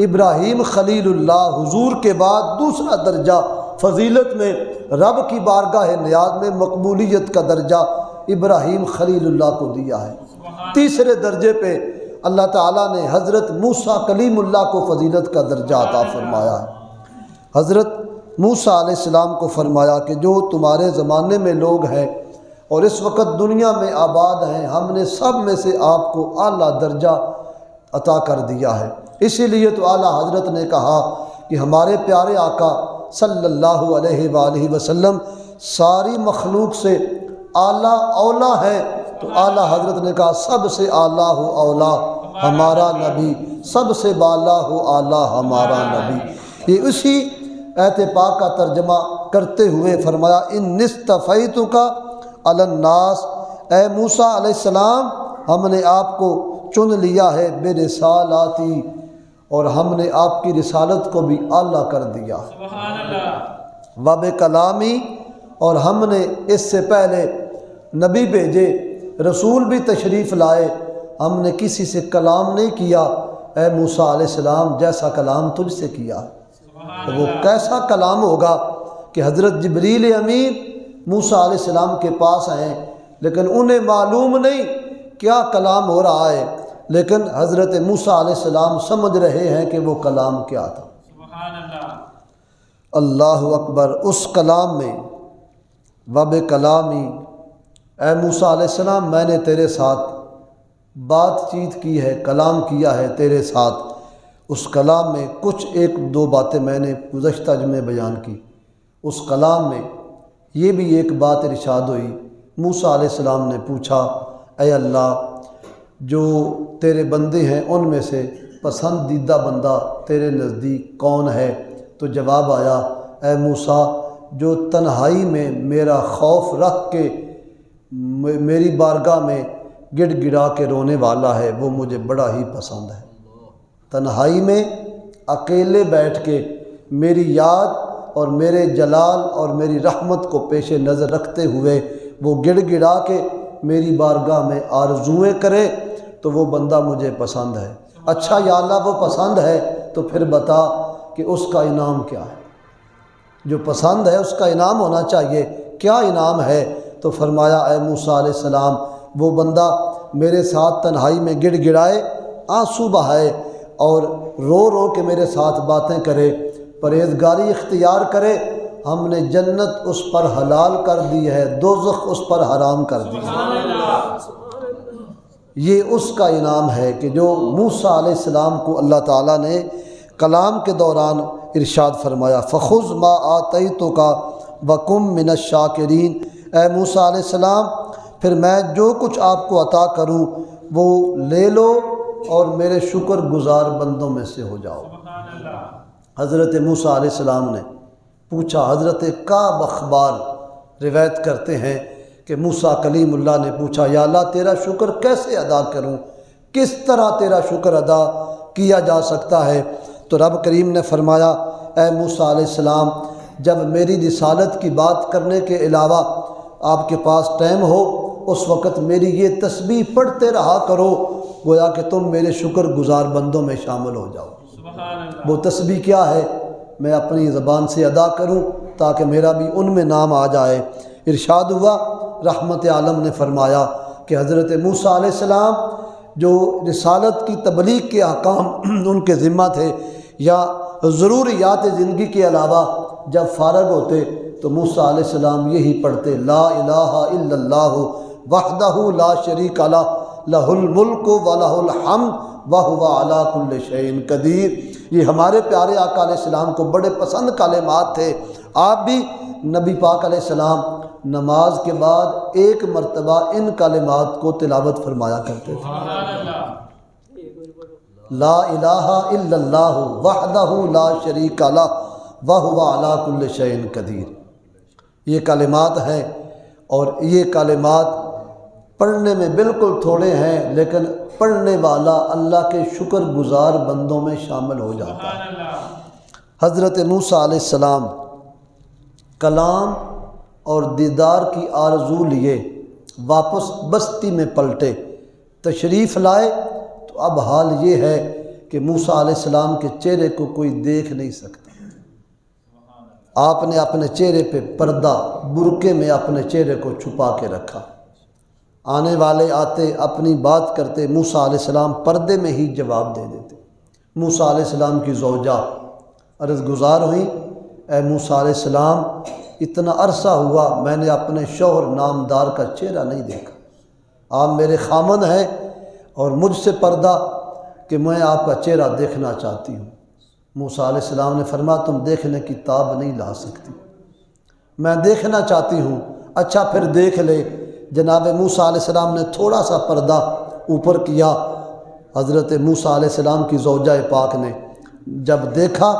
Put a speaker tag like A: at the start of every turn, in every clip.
A: ابراہیم خلیل اللہ حضور کے بعد دوسرا درجہ فضیلت میں، رب کی بارگاہ نیاز میں مقبولیت کا درجہ ابراہیم خلیل اللہ کو دیا ہے۔ تیسرے درجے پہ اللہ تعالیٰ نے حضرت موسیٰ کلیم اللہ کو فضیلت کا درجہ عطا فرمایا ہے۔ حضرت موسیٰ علیہ السلام کو فرمایا کہ جو تمہارے زمانے میں لوگ ہیں اور اس وقت دنیا میں آباد ہیں، ہم نے سب میں سے آپ کو اعلیٰ درجہ عطا کر دیا ہے۔ اسی لیے تو اعلیٰ حضرت نے کہا کہ ہمارے پیارے آقا صلی اللہ علیہ وآلہ وسلم ساری مخلوق سے اعلیٰ اولیٰ ہے، تو اعلیٰ حضرت نے کہا سب سے اعلیٰ ہو اولیٰ ہمارا نبی، سب سے بالا ہو اعلیٰ ہمارا نبی۔ یہ اسی آیت پاک کا ترجمہ کرتے ہوئے فرمایا ان اصطفیتک علی الناس، اے موسیٰ علیہ السلام ہم نے آپ کو چن لیا ہے برسالاتی، اور ہم نے آپ کی رسالت کو بھی اعلیٰ کر دیا، وبکلامی، اور ہم نے اس سے پہلے نبی بھیجے، رسول بھی تشریف لائے، ہم نے کسی سے کلام نہیں کیا اے موسیٰ علیہ السلام جیسا کلام تجھ سے کیا۔ تو وہ کیسا کلام ہوگا کہ حضرت جبریل امین موسیٰ علیہ السلام کے پاس آئیں، لیکن انہیں معلوم نہیں کیا کلام ہو رہا ہے، لیکن حضرت موسیٰ علیہ السلام سمجھ رہے ہیں کہ وہ کلام کیا تھا۔ اللہ اکبر۔ اس کلام میں وبکلامی، اے موسیٰ علیہ السلام میں نے تیرے ساتھ بات چیت کی ہے، کلام کیا ہے تیرے ساتھ۔ اس کلام میں کچھ ایک دو باتیں میں نے گزشتہ جمعے بیان کی۔ اس کلام میں یہ بھی ایک بات ارشاد ہوئی، موسیٰ علیہ السلام نے پوچھا اے اللہ جو تیرے بندے ہیں ان میں سے پسندیدہ بندہ تیرے نزدیک کون ہے؟ تو جواب آیا اے موسیٰ جو تنہائی میں میرا خوف رکھ کے میری بارگاہ میں گڑ گڑا کے رونے والا ہے وہ مجھے بڑا ہی پسند ہے۔ تنہائی میں اکیلے بیٹھ کے میری یاد اور میرے جلال اور میری رحمت کو پیش نظر رکھتے ہوئے وہ گڑ گڑا کے میری بارگاہ میں آرزوئیں کرے تو وہ بندہ مجھے پسند ہے۔ اچھا یا اللہ وہ پسند ہے تو پھر بتا کہ اس کا انعام کیا ہے؟ جو پسند ہے اس کا انعام ہونا چاہیے، کیا انعام ہے؟ تو فرمایا اے موسیٰ علیہ السلام وہ بندہ میرے ساتھ تنہائی میں گڑ گڑائے، آنسو بہائے اور رو رو کے میرے ساتھ باتیں کرے، پرہیزگاری اختیار کرے، ہم نے جنت اس پر حلال کر دی ہے، دوزخ اس پر حرام کر دی ہے۔ یہ اس کا انعام ہے کہ جو موسیٰ علیہ السلام کو اللہ تعالیٰ نے کلام کے دوران ارشاد فرمایا فخذ ما آتیتک وکم من الشاکرین، اے موسیٰ علیہ السلام پھر میں جو کچھ آپ کو عطا کروں وہ لے لو اور میرے شکر گزار بندوں میں سے ہو جاؤ۔ حضرت موسیٰ علیہ السلام نے پوچھا، حضرت کعب اخبار روایت کرتے ہیں کہ موسیٰ کلیم اللہ نے پوچھا یا اللہ تیرا شکر کیسے ادا کروں، کس طرح تیرا شکر ادا کیا جا سکتا ہے؟ تو رب کریم نے فرمایا اے موسیٰ علیہ السلام جب میری رسالت کی بات کرنے کے علاوہ آپ کے پاس ٹائم ہو اس وقت میری یہ تسبیح پڑھتے رہا کرو گویا کہ تم میرے شکر گزار بندوں میں شامل ہو جاؤ۔ وہ تسبیح کیا ہے؟ میں اپنی زبان سے ادا کروں تاکہ میرا بھی ان میں نام آ جائے۔ ارشاد ہوا رحمت عالم نے فرمایا کہ حضرت موسیٰ علیہ السلام جو رسالت کی تبلیغ کے احکام ان کے ذمہ تھے یا ضروریات زندگی کے علاوہ جب فارغ ہوتے تو موسیٰ علیہ السلام یہی پڑھتے لا الہ الا اللہ وحدہ لا شریک لہ لہ الملک ولہ الحمد وہو علی کل شیء قدیر۔ یہ ہمارے پیارے آقا علیہ السلام کو بڑے پسند کلمات تھے۔ آپ بھی نبی پاک علیہ السلام نماز کے بعد ایک مرتبہ ان کلمات کو تلاوت فرمایا کرتے تھے، لا الہ الا اللہ وحدہ لا شریک لہ وہو علی کل شیء قدیر۔ یہ کلمات ہیں اور یہ کلمات پڑھنے میں بالکل تھوڑے ہیں لیکن پڑھنے والا اللہ کے شکر گزار بندوں میں شامل ہو جاتا ہے۔ حضرت موسیٰ علیہ السلام کلام اور دیدار کی آرزو لیے واپس بستی میں پلٹے، تشریف لائے تو اب حال یہ ہے کہ موسیٰ علیہ السلام کے چہرے کو کوئی دیکھ نہیں سکتا۔ آپ نے اپنے چہرے پہ پردہ برقعے میں اپنے چہرے کو چھپا کے رکھا۔ آنے والے آتے اپنی بات کرتے، موسیٰ علیہ السلام پردے میں ہی جواب دے دیتے۔ موسیٰ علیہ السلام کی زوجہ عرض گزار ہوئیں، اے موسیٰ علیہ السلام اتنا عرصہ ہوا میں نے اپنے شوہر نامدار کا چہرہ نہیں دیکھا، آپ میرے خامن ہیں اور مجھ سے پردہ کہ میں آپ کا چہرہ دیکھنا چاہتی ہوں۔ موسیٰ علیہ السلام نے فرمایا تم دیکھنے کی تاب نہیں لا سکتی، میں دیکھنا چاہتی ہوں۔ اچھا پھر دیکھ لے۔ جناب موسیٰ علیہ السلام نے تھوڑا سا پردہ اوپر کیا۔ حضرت موسیٰ علیہ السلام کی زوجہ پاک نے جب دیکھا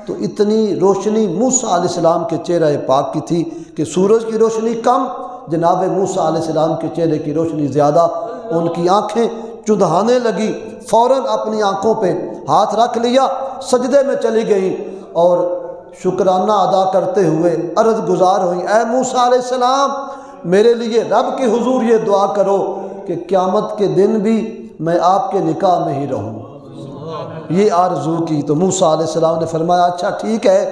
A: تو اتنی روشنی موسیٰ علیہ السلام کے چہرہ پاک کی تھی کہ سورج کی روشنی کم، جناب موسیٰ علیہ السلام کے چہرے کی روشنی زیادہ۔ ان کی آنکھیں چدھانے لگی، فوراً اپنی آنکھوں پہ ہاتھ رکھ لیا، سجدے میں چلی گئیں اور شکرانہ ادا کرتے ہوئے عرض گزار ہوئیں، اے موسیٰ علیہ السلام میرے لیے رب کے حضور یہ دعا کرو کہ قیامت کے دن بھی میں آپ کے نکاح میں ہی رہوں۔ یہ آرزو کی تو موسیٰ علیہ السلام نے فرمایا اچھا ٹھیک ہے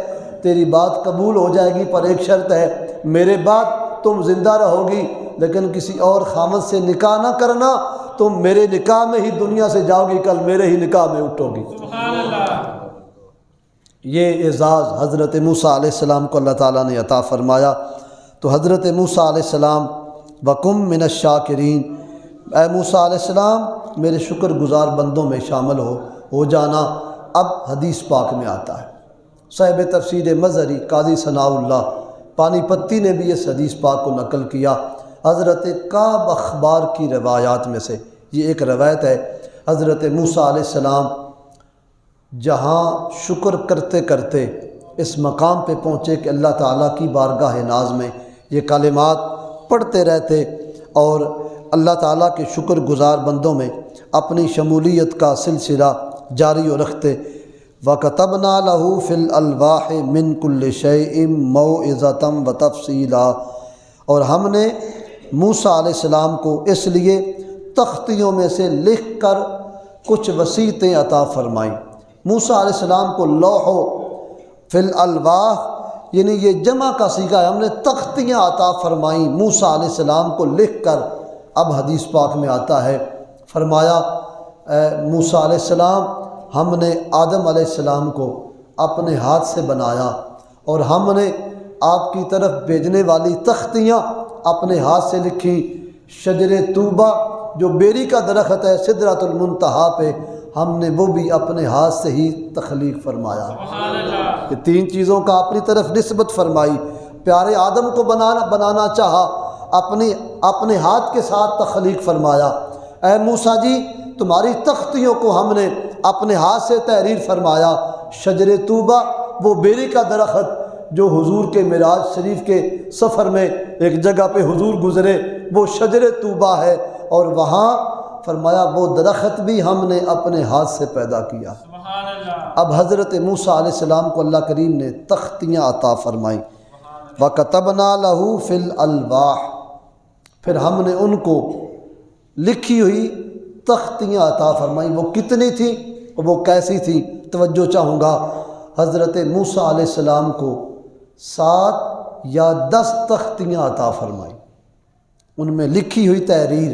A: تیری بات قبول ہو جائے گی، پر ایک شرط ہے، میرے بعد تم زندہ رہو گی لیکن کسی اور خامد سے نکاح نہ کرنا، تم میرے نکاح میں ہی دنیا سے جاؤ گی، کل میرے ہی نکاح میں اٹھو گی۔
B: سبحان اللہ۔
A: یہ اعزاز حضرت موسیٰ علیہ السلام کو اللہ تعالیٰ نے عطا فرمایا۔ تو حضرت موسیٰ علیہ السلام وَقُم مِّنَ الشَّاكِرِينَ، اے موسیٰ علیہ السلام میرے شکر گزار بندوں میں شامل ہو جانا۔ اب حدیث پاک میں آتا ہے، صاحب تفسیر مظہری قاضی ثناء اللہ پانی پتی نے بھی اس حدیث پاک کو نقل کیا۔ حضرت کعب اخبار کی روایات میں سے یہ ایک روایت ہے، حضرت موسیٰ علیہ السلام جہاں شکر کرتے کرتے اس مقام پہ پہنچے کہ اللہ تعالیٰ کی بارگاہ ناز میں یہ کلمات پڑھتے رہتے اور اللہ تعالیٰ کے شکر گزار بندوں میں اپنی شمولیت کا سلسلہ جاری و رکھتے۔ وَكَتَبْنَا لَهُ فِي الْأَلْوَاحِ مِنْ كُلِّ شَيْءٍ مَوْعِظَةً وَتَفْصِيلًا، اور ہم نے موسیٰ علیہ السلام کو اس لیے تختیوں میں سے لکھ کر کچھ وصیتیں عطا فرمائیں۔ موسیٰ علیہ السلام کو لوح فی الالواح یعنی یہ جمع کا صیغہ ہے، ہم نے تختیاں عطا فرمائیں موسیٰ علیہ السلام کو لکھ کر۔ اب حدیث پاک میں آتا ہے، فرمایا اے موسیٰ علیہ السلام ہم نے آدم علیہ السلام کو اپنے ہاتھ سے بنایا اور ہم نے آپ کی طرف بھیجنے والی تختیاں اپنے ہاتھ سے لکھی۔ شجر طوبہ جو بیری کا درخت ہے سدرۃ المنتہا پہ، ہم نے وہ بھی اپنے ہاتھ سے ہی تخلیق فرمایا۔
B: سبحان اللہ۔
A: یہ تین چیزوں کا اپنی طرف نسبت فرمائی۔ پیارے آدم کو بنانا چاہا، اپنے ہاتھ کے ساتھ تخلیق فرمایا۔ اے موسیٰ جی تمہاری تختیوں کو ہم نے اپنے ہاتھ سے تحریر فرمایا۔ شجر طوبہ وہ بیری کا درخت جو حضور کے معراج شریف کے سفر میں ایک جگہ پہ حضور گزرے، وہ شجر طوبہ ہے، اور وہاں فرمایا وہ درخت بھی ہم نے اپنے ہاتھ سے پیدا کیا۔
B: سبحان اللہ۔
A: اب حضرت موسیٰ علیہ السلام کو اللہ کریم نے تختیاں عطا فرمائیں۔ وَكَتَبْنَا لَهُ فِي الْأَلْوَاحِ، پھر ہم نے ان کو لکھی ہوئی تختیاں عطا فرمائیں۔ وہ کتنی تھیں، وہ کیسی تھیں؟ توجہ چاہوں گا، حضرت موسیٰ علیہ السلام کو 7 یا 10 تختیاں عطا فرمائیں، ان میں لکھی ہوئی تحریر